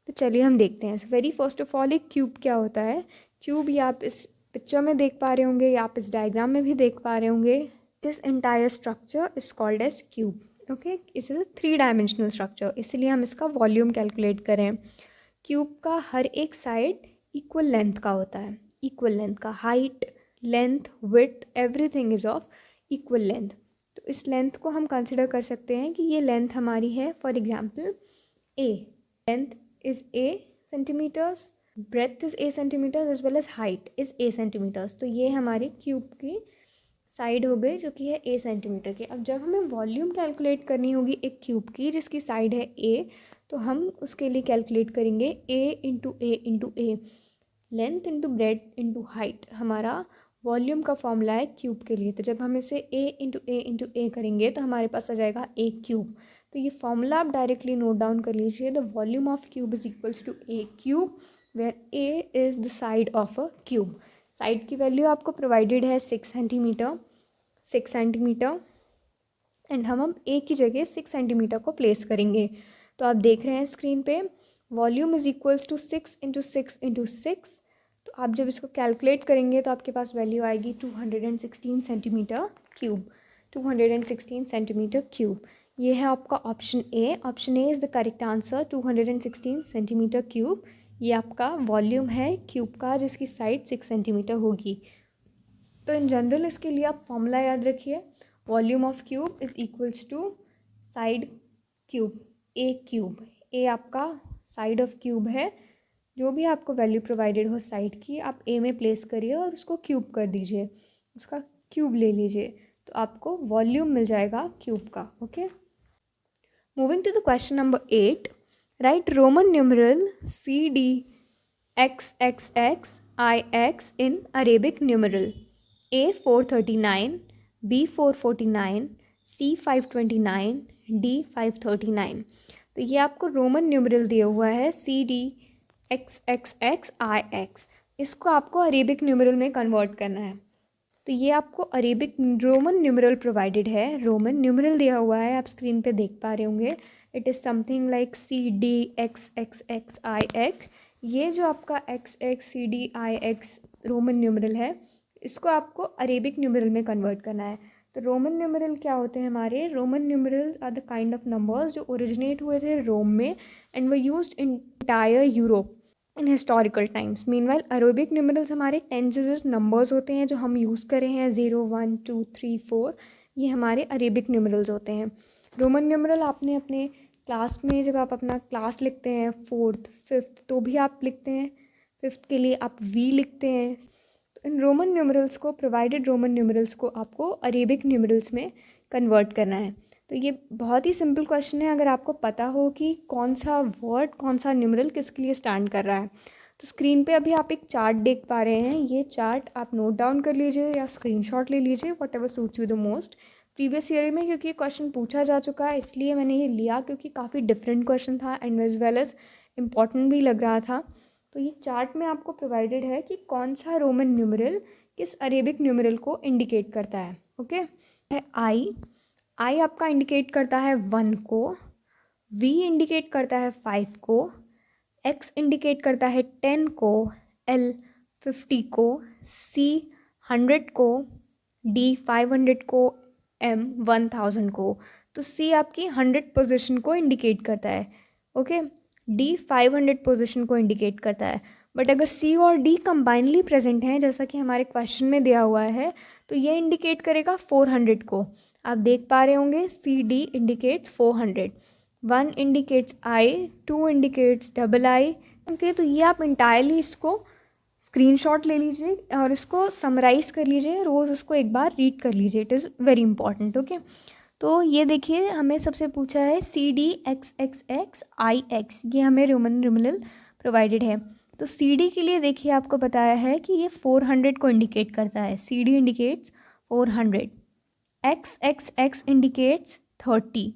तो चलिए हम देखते हैं। वेरी फर्स्ट ऑफ ऑल एक क्यूब क्या होता है। क्यूब या आप इस पिक्चर में देख पा रहे होंगे या आप इस डायग्राम में भी देख पा रहे होंगे। This entire structure is called as cube. Okay, इस इज अ 3 डायमेंशनल स्ट्रक्चर, इसलिए हम इसका वॉल्यूम कैलकुलेट करें। क्यूब का हर एक साइड इक्वल लेंथ का होता है, इक्वल लेंथ का, height, length, width, everything is of equal length. तो इस लेंथ को हम कंसिडर कर सकते हैं कि ये लेंथ हमारी है for example a, length is a centimetres, breadth is a centimetres as well as height is a centimetres. तो ये हमारी क्यूब की साइड हो गई जो कि है ए सेंटीमीटर की। अब जब हमें वॉल्यूम कैलकुलेट करनी होगी एक क्यूब की जिसकी साइड है ए, तो हम उसके लिए कैलकुलेट करेंगे a into a, length into breadth into height. हमारा वॉल्यूम का फॉर्मूला है क्यूब के लिए। तो जब हम इसे ए इंटू ए करेंगे तो हमारे पास आ जाएगा ए क्यूब। तो ये फॉर्मूला आप डायरेक्टली नोट डाउन कर लीजिए। The volume of cube is equals to a cube where a is the side of a cube. Side की वैल्यू आपको प्रोवाइडेड है 6 सेंटीमीटर एंड हम ए की जगह 6 सेंटीमीटर को प्लेस करेंगे। तो आप देख रहे हैं स्क्रीन पे volume is equals to 6 into 6 into 6। तो आप जब इसको कैलकुलेट करेंगे तो आपके पास वैल्यू आएगी 216 सेंटीमीटर क्यूब, 216 सेंटीमीटर क्यूब। ये है आपका option A. Option A is the correct answer, 216 centimetre cube. ये आपका वॉल्यूम है क्यूब का जिसकी साइड 6 सेंटीमीटर होगी। तो इन जनरल इसके लिए आप फॉर्मूला याद रखिए, volume of cube is equals to side cube, a cube. A आपका साइड ऑफ क्यूब है, जो भी आपको वैल्यू प्रोवाइडेड हो साइड की आप ए में प्लेस करिए और उसको क्यूब कर दीजिए, उसका क्यूब ले लीजिए, तो आपको वॉल्यूम मिल जाएगा क्यूब का। Okay, moving to the question number 8, right Roman numeral CD XXX IX in Arabic numeral A 439, B 449, C 529, D 539। तो ये आपको रोमन न्यूमरल दिया हुआ है CD XXX IX। इसको आपको अरेबिक न्यूमरल में कन्वर्ट करना है। तो ये आपको अरेबिक रोमन न्यूमरल प्रोवाइडेड है, रोमन न्यूमरल दिया हुआ है, आप स्क्रीन पे देख पा रहे होंगे। It is something like CD XXX IX। ये जो आपका XXCDIX रोमन न्यूमरल है इसको आपको अरेबिक न्यूमरल में कन्वर्ट करना है। तो रोमन न्यूमरल क्या होते हैं हमारे? Roman numerals are the kind of numbers जो ओरिजिनेट हुए थे रोम में and were used in entire Europe in historical times. Meanwhile Arabic numerals हमारे 10 डिजिट नंबर्स होते हैं जो हम यूज़ कर रहे हैं, 0 1 2 3 4। ये हमारे अरेबिक न्यूमरल्स होते हैं। रोमन न्यूमरल आपने अपने क्लास में जब आप अपना क्लास लिखते हैं 4th 5th तो भी आप लिखते हैं, 5th के लिए आप वी लिखते हैं। तो इन रोमन न्यूमरल्स को, प्रोवाइडेड रोमन न्यूमरल्स को आपको अरेबिक न्यूमरल्स में कन्वर्ट करना है। तो ये बहुत ही सिंपल क्वेश्चन है, अगर आपको पता हो कि कौन सा वर्ड, कौन सा न्यूमरल किसके लिए स्टैंड कर रहा है। तो स्क्रीन पे अभी आप एक चार्ट देख पा रहे हैं, ये चार्ट आप नोट डाउन कर लीजिए या स्क्रीनशॉट ले लीजिए, what ever suits you the most. Previous year में क्योंकि क्वेश्चन पूछा जा चुका है इसलिए मैंने ये लिया, क्योंकि काफ़ी डिफरेंट क्वेश्चन था and as well as important भी लग रहा था। तो ये चार्ट में आपको प्रोवाइडेड है कि कौन सा रोमन न्यूमरल किस अरेबिक न्यूमरल को इंडिकेट करता है। ओके, आई आपका इंडिकेट करता है 1 को, वी इंडिकेट करता है 5 को, एक्स इंडिकेट करता है 10 को, एल 50 को, सी 100 को, डी 500 को, एम 1000 को। तो सी आपकी 100 पोजीशन को इंडिकेट करता है। ओके, डी 500 पोजीशन को इंडिकेट करता है। बट अगर सी और डी कंबाइनली प्रेजेंट हैं, जैसा कि हमारे क्वेश्चन में दिया हुआ है, तो ये इंडिकेट करेगा 400 को। आप देख पा रहे होंगे C D indicates 400, 1 indicates I, 2 indicates double I. Okay, तो ये आप इंटायरली इसको स्क्रीनशॉट ले लीजिए और इसको समराइज़ कर लीजिए, रोज़ इसको एक बार रीड कर लीजिए, it is very important. Okay, तो ये देखिए हमें सबसे पूछा है C D X X X I X, ये हमें रोमन न्यूमरल प्रोवाइडेड है। तो सी डी के लिए देखिए आपको बताया है कि ये 400 को इंडिकेट करता है, C D indicates 400, X X X indicates 30,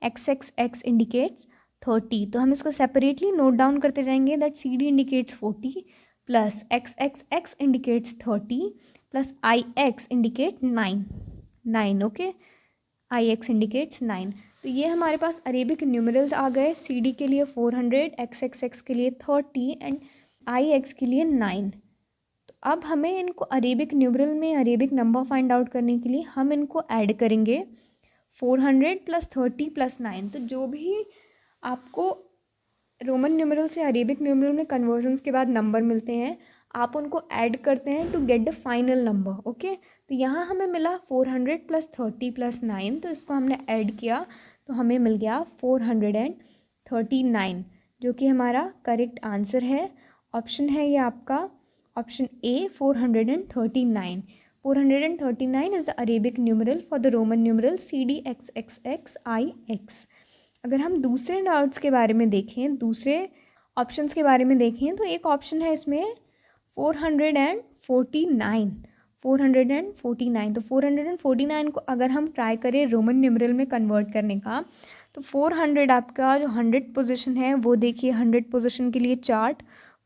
X X X indicates 30। तो हम इसको सेपरेटली नोट डाउन करते जाएंगे that C D indicates 40 plus X X X indicates 30 plus I X indicate 9। Okay, I X indicates 9। तो ये हमारे पास Arabic numerals आ गए, C D के लिए 400, एक्स एक्स एक्स के लिए 30 एंड आई एक्स के लिए 9। तो अब हमें इनको अरेबिक न्यूमरल में अरेबिक नंबर फाइंड आउट करने के लिए हम इनको ऐड करेंगे 400 प्लस 30 प्लस 9। तो जो भी आपको रोमन न्यूमरल से अरेबिक न्यूमरल में कन्वर्जन्स के बाद नंबर मिलते हैं, आप उनको ऐड करते हैं to get the final number. Okay, तो यहाँ हमें मिला 400 प्लस 30 प्लस 9, तो इसको हमने ऐड किया तो हमें मिल गया 439, जो कि हमारा करेक्ट आंसर है। ऑप्शन है ये आपका option A 439। 439 is the Arabic numeral for the Roman numeral C D X X X I X. अगर हम दूसरे नोट्स के बारे में देखें, दूसरे ऑप्शंस के बारे में देखें, तो एक ऑप्शन है इसमें 449, 449। तो 449 को अगर हम ट्राई करें रोमन न्यूमरल में कन्वर्ट करने का, तो 400 आपका जो 100 पोजीशन है वो देखिए, 100 पोजीशन के लिए चार्ट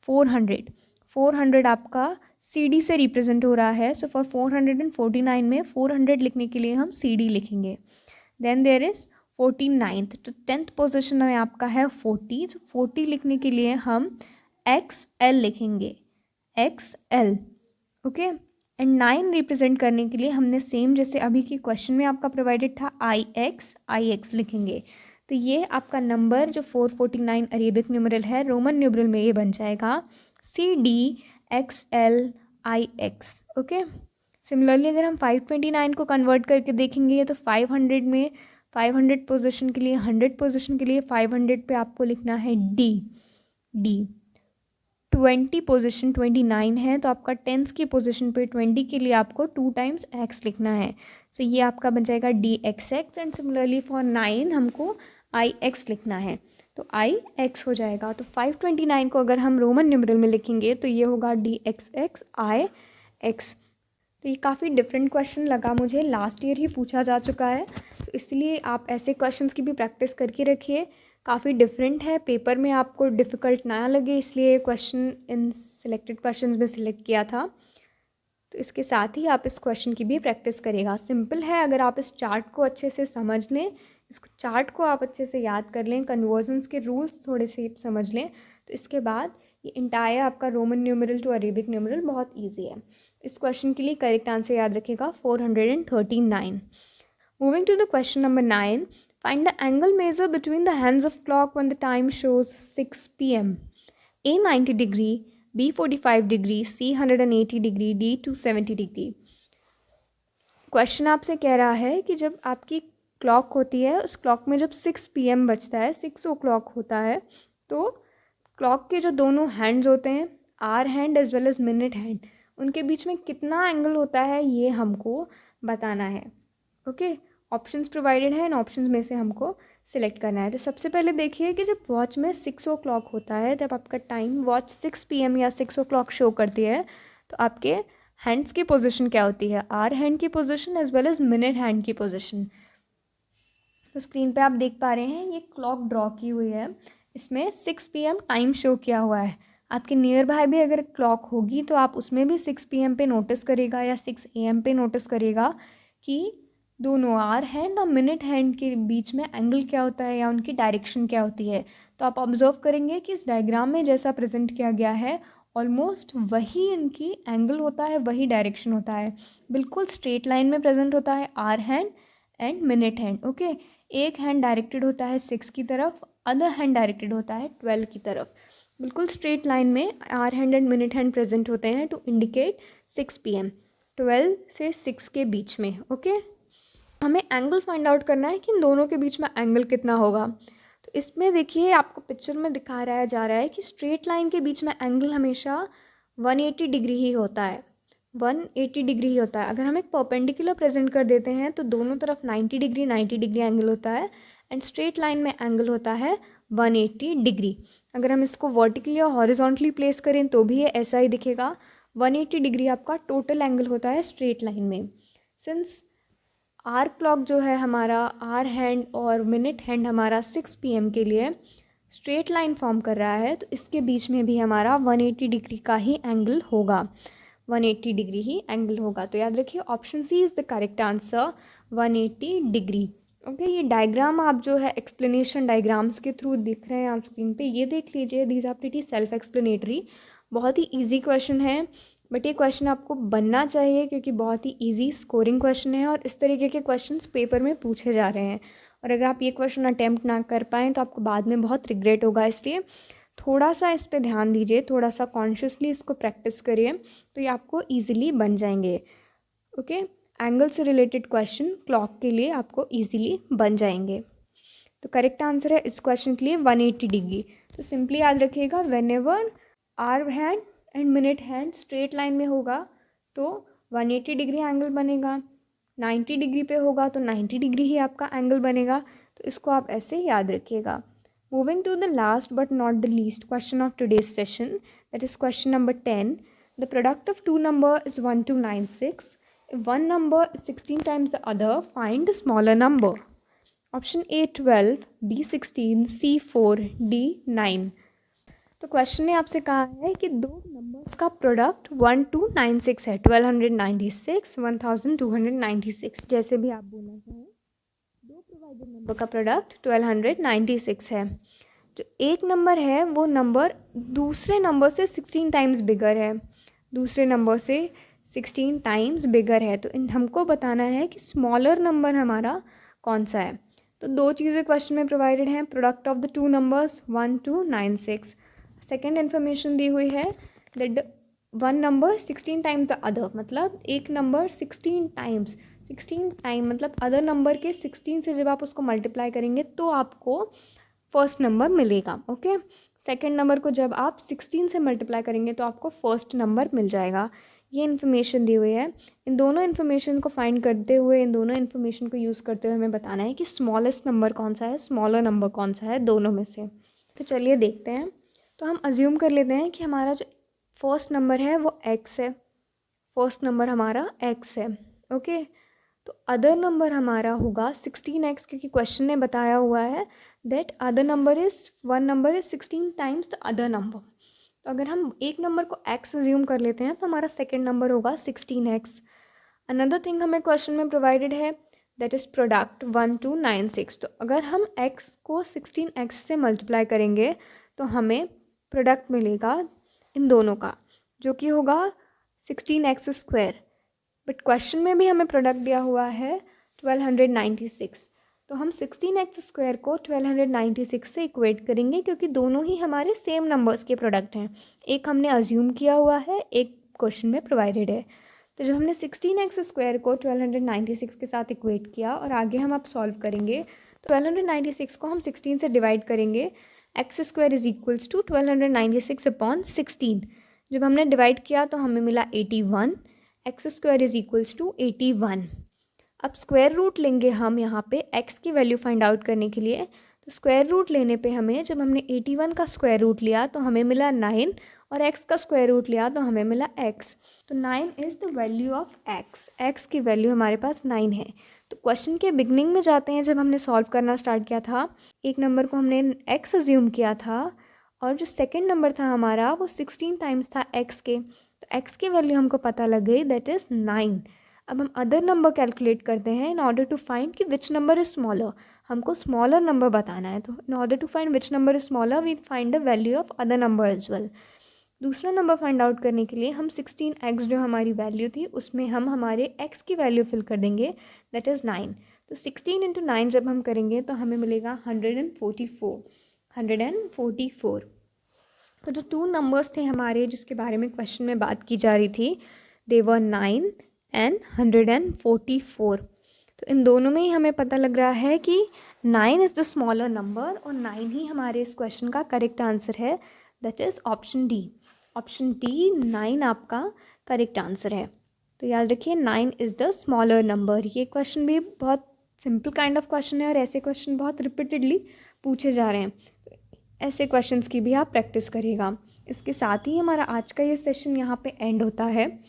400 आपका सी डी से रिप्रेजेंट हो रहा है। सो फॉर 449 में 400 लिखने के लिए हम सी डी लिखेंगे। देन देयर इज़ 49th, तो 10th पोजीशन में आपका है 40, तो 40 लिखने के लिए हम एक्स एल लिखेंगे, x L. Okay, and 9 represent करने के लिए हमने सेम जैसे अभी के क्वेश्चन में आपका प्रोवाइडेड था आई एक्स लिखेंगे। तो ये आपका नंबर जो 449 अरेबिक न्यूमरल है, रोमन न्यूमरल में ये बन जाएगा C D X L I X. Okay, similarly अगर हम 529 को कन्वर्ट करके देखेंगे तो 500 में 500 पोजीशन के लिए, 100 पोजीशन के लिए 500 पे आपको लिखना है डी। 20 पोजीशन 29 है तो आपका 10th की पोजीशन पे 20 के लिए आपको 2 टाइम्स एक्स लिखना है। सो ये आपका बन जाएगा D X x. And similarly for 9 हमको आई एक्स लिखना है, तो आई एक्स हो जाएगा। तो 529 को अगर हम रोमन न्यूमरल में लिखेंगे तो ये होगा D X X I x. तो ये काफ़ी डिफरेंट क्वेश्चन लगा मुझे, लास्ट ईयर ही पूछा जा चुका है, तो इसलिए आप ऐसे क्वेश्चंस की भी प्रैक्टिस करके रखिए। काफ़ी डिफरेंट है, पेपर में आपको डिफ़िकल्ट ना लगे इसलिए क्वेश्चन इन सिलेक्टेड क्वेश्चंस में सिलेक्ट किया था। तो इसके साथ ही आप इस क्वेश्चन की भी प्रैक्टिस करेगा। सिंपल है, अगर आप इस चार्ट को अच्छे से समझ लें, इस चार्ट को आप अच्छे से याद कर लें, कन्वर्जन्स के रूल्स थोड़े से समझ लें, तो इसके बाद ये इंटायर आपका Roman numeral to Arabic numeral बहुत ईजी है। इस क्वेश्चन के लिए करेक्ट आंसर याद रखिएगा 439। Moving to the question number 9, find the angle measure between the hands of clock when the time shows 6 PM। A 90 degree, B 45 degree, C 180 degree, D 270 degree. Question आपसे कह रहा है कि जब आपकी क्लॉक होती है, उस क्लॉक में जब 6 PM बजता है, 6 o'clock होता है, तो क्लॉक के जो दोनों हैंड्स होते हैं, hour hand as well as minute hand, उनके बीच में कितना एंगल होता है ये हमको बताना है। ओके, ऑप्शंस प्रोवाइडेड हैं, इन ऑप्शंस में से हमको सिलेक्ट करना है। तो सबसे पहले देखिए कि जब वॉच में 6 o'clock होता है, जब आपका टाइम वॉच 6 PM या 6 o'clock शो करती है, तो आपके हैंड्स की पोजीशन क्या होती है, आवर हैंड की position as well as minute hand की पोजीशन। तो स्क्रीन पे आप देख पा रहे हैं ये क्लॉक ड्रॉ की हुई है, इसमें 6 PM टाइम शो किया हुआ है। आपके नियर बाय भी अगर क्लॉक होगी तो आप उसमें भी 6 PM पे नोटिस करेगा या 6 AM पे नोटिस करेगा कि दोनों आवर हैंड और मिनट हैंड के बीच में एंगल क्या होता है या उनकी डायरेक्शन क्या होती है। तो आप ऑब्जर्व करेंगे कि इस डायग्राम में जैसा प्रेजेंट किया गया है ऑलमोस्ट वही इनकी एंगल होता है, वही डायरेक्शन होता है, बिल्कुल स्ट्रेट लाइन में प्रेजेंट होता है hour hand and minute hand. Okay, एक हैंड डायरेक्टेड होता है 6 की तरफ, अदर हैंड डायरेक्टेड होता है 12 की तरफ। बिल्कुल स्ट्रेट लाइन में hour hand and minute hand present होते हैं टू इंडिकेट 6 PM, 12 से 6 के बीच में। ओके, हमें एंगल फाइंड आउट करना है कि इन दोनों के बीच में एंगल कितना होगा। तो इसमें देखिए आपको पिक्चर में दिखाया जा रहा है कि स्ट्रेट लाइन के बीच में एंगल हमेशा 180 डिग्री ही होता है, 180 डिग्री ही होता है। अगर हम एक परपेंडिकुलर प्रेजेंट कर देते हैं तो दोनों तरफ 90 डिग्री एंगल होता है एंड स्ट्रेट लाइन में एंगल होता है 180 डिग्री। अगर हम इसको वर्टिकली और हॉरिजॉन्टली प्लेस करें तो भी ये ऐसा ही दिखेगा, 180 डिग्री आपका टोटल एंगल होता है स्ट्रेट लाइन में। सिंस आवर क्लॉक जो है हमारा, आवर हैंड और मिनट हैंड हमारा 6 PM के लिए स्ट्रेट लाइन फॉर्म कर रहा है, तो इसके बीच में भी हमारा 180 डिग्री का ही एंगल होगा, 180 डिग्री ही एंगल होगा। तो याद रखिए option C is the correct answer, 180 degree. Okay, ये डायग्राम आप जो है एक्सप्लेनेशन डायग्राम्स के थ्रू दिख रहे हैं आप स्क्रीन पे, ये देख लीजिए, these are pretty self explanatory. बहुत ही ईजी क्वेश्चन है, बट ये क्वेश्चन आपको बनना चाहिए क्योंकि बहुत ही ईजी स्कोरिंग क्वेश्चन है और इस तरीके के क्वेश्चंस पेपर में पूछे जा रहे हैं। और अगर आप ये क्वेश्चन अटैम्प्ट ना कर पाएँ तो आपको बाद में बहुत रिग्रेट होगा, इसलिए थोड़ा सा इस पे ध्यान दीजिए, थोड़ा सा कॉन्शियसली इसको प्रैक्टिस करिए, तो ये आपको ईजिली बन जाएंगे। ओके, एंगल से रिलेटेड क्वेश्चन क्लॉक के लिए आपको ईजिली बन जाएंगे। तो करेक्ट आंसर है इस क्वेश्चन के लिए 180 डिग्री। तो सिंपली याद रखिएगा, whenever hour hand and minute hand straight line में होगा तो 180 डिग्री एंगल बनेगा, 90 डिग्री पे होगा तो 90 डिग्री ही आपका एंगल बनेगा। तो इसको आप ऐसे याद रखिएगा। Moving to the last but not the least question of today's session, that is question number 10. The product of two number is 1296. If one number is 16 times the other, find the smaller number. Option A 12, B 16, C 4, D 9. तो question ने आपसे कहा है कि दो numbers का product 1296 है, 1296, 1296, जैसे भी आप बोलना चाहें। दो प्रोवाइडेड नंबर का प्रोडक्ट 1296 है। जो एक नंबर है वो नंबर दूसरे नंबर से 16 टाइम्स बिगर है, दूसरे नंबर से 16 टाइम्स बिगर है। तो हमको बताना है कि स्मॉलर नंबर हमारा कौन सा है। तो दो चीज़ें क्वेश्चन में प्रोवाइडेड हैं, product of the two numbers 1296। Second information दी हुई है that one number 16 times the other, मतलब एक नंबर 16 टाइम्स, 16 टाइम मतलब अदर नंबर के 16 से जब आप उसको मल्टीप्लाई करेंगे तो आपको फर्स्ट नंबर मिलेगा। ओके, सेकेंड नंबर को जब आप 16 से मल्टीप्लाई करेंगे तो आपको फर्स्ट नंबर मिल जाएगा। ये इन्फॉर्मेशन दी हुई है। इन दोनों इन्फॉर्मेशन को फाइंड करते हुए, इन दोनों इन्फॉर्मेशन को यूज़ करते हुए हमें बताना है कि स्मॉलेस्ट नंबर कौन सा है, स्मॉलर नंबर कौन सा है दोनों में से। तो चलिए देखते हैं। तो हम अज्यूम कर लेते हैं कि हमारा जो फर्स्ट नंबर है वो x है, फर्स्ट नंबर हमारा x है। ओके, तो अदर नंबर हमारा होगा 16x, क्योंकि क्वेश्चन ने बताया हुआ है that other number is, one number is 16 times the other number. तो अगर हम एक नंबर को x अज्यूम कर लेते हैं तो हमारा सेकेंड नंबर होगा 16x। अनदर थिंग हमें क्वेश्चन में प्रोवाइडेड है दैट इज़ प्रोडक्ट 1296। तो अगर हम x को 16x से मल्टीप्लाई करेंगे तो हमें प्रोडक्ट मिलेगा इन दोनों का, जो कि होगा 16x स्क्वायर। बट क्वेश्चन में भी हमें प्रोडक्ट दिया हुआ है 1296, तो हम 16x स्क्वायर को 1296 से इक्वेट करेंगे क्योंकि दोनों ही हमारे सेम नंबर्स के प्रोडक्ट हैं। एक हमने अज्यूम किया हुआ है, एक क्वेश्चन में प्रोवाइडेड है। तो जब हमने 16x² को 1296 के साथ इक्वेट किया और आगे हम अब सॉल्व करेंगे, तो 1296 को हम 16 से डिवाइड करेंगे। x² is equals to 1296/16। जब हमने डिवाइड किया तो हमें मिला 81। x² is equals to 81। अब स्क्वायर रूट लेंगे हम यहाँ पे x की वैल्यू फाइंड आउट करने के लिए। तो स्क्वायर रूट लेने पे हमें, जब हमने 81 का स्क्वायर रूट लिया तो हमें मिला 9 और x का स्क्वायर रूट लिया तो हमें मिला x। तो 9 is the value of x की वैल्यू हमारे पास 9 है। तो क्वेश्चन के बिगनिंग में जाते हैं। जब हमने सॉल्व करना स्टार्ट किया था, एक नंबर को हमने x अज्यूम किया था और जो सेकेंड नंबर था हमारा वो 16 टाइम्स था x के। तो x की वैल्यू हमको पता लग गई, दैट इज़ 9। अब हम अदर नंबर कैलकुलेट करते हैं इन ऑर्डर टू फाइंड कि विच नंबर इज़ स्मॉलर। हमको स्मॉलर नंबर बताना है, तो in order to find which number is smaller we find the value of other number as well. दूसरा नंबर फाइंड आउट करने के लिए हम 16x जो हमारी वैल्यू थी उसमें हम हमारे x की वैल्यू फिल कर देंगे, दैट इज़ 9। तो 16 × 9 जब हम करेंगे तो हमें मिलेगा 144। तो जो टू नंबर्स थे हमारे जिसके बारे में क्वेश्चन में बात की जा रही थी, दे वर 9 एंड 144। तो इन दोनों में ही हमें पता लग रहा है कि 9 इज़ द स्मॉलर नंबर और 9 ही हमारे इस क्वेश्चन का करेक्ट आंसर है, that is option D. Option D 9 आपका करेक्ट आंसर है। तो याद रखिए 9 इज़ द स्मॉलर नंबर। ये क्वेश्चन भी बहुत सिंपल काइंड ऑफ क्वेश्चन है और ऐसे क्वेश्चन बहुत रिपीटेडली पूछे जा रहे हैं। ऐसे क्वेश्चंस की भी आप प्रैक्टिस करिएगा। इसके साथ ही हमारा आज का ये सेशन यहाँ पे एंड होता है।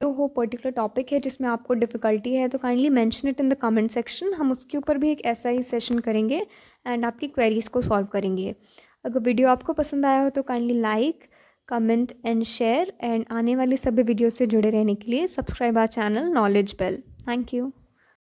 तो वो पर्टिकुलर टॉपिक है जिसमें आपको डिफ़िकल्टी है तो kindly mention it in the comment section. हम उसके ऊपर भी एक ऐसा ही सेशन करेंगे एंड आपकी क्वेरीज़ को सॉल्व करेंगे। अगर वीडियो आपको पसंद आया हो तो kindly like, comment and share, and आने वाली सभी वीडियो से जुड़े रहने के लिए subscribe our channel knowledge bell. Thank you.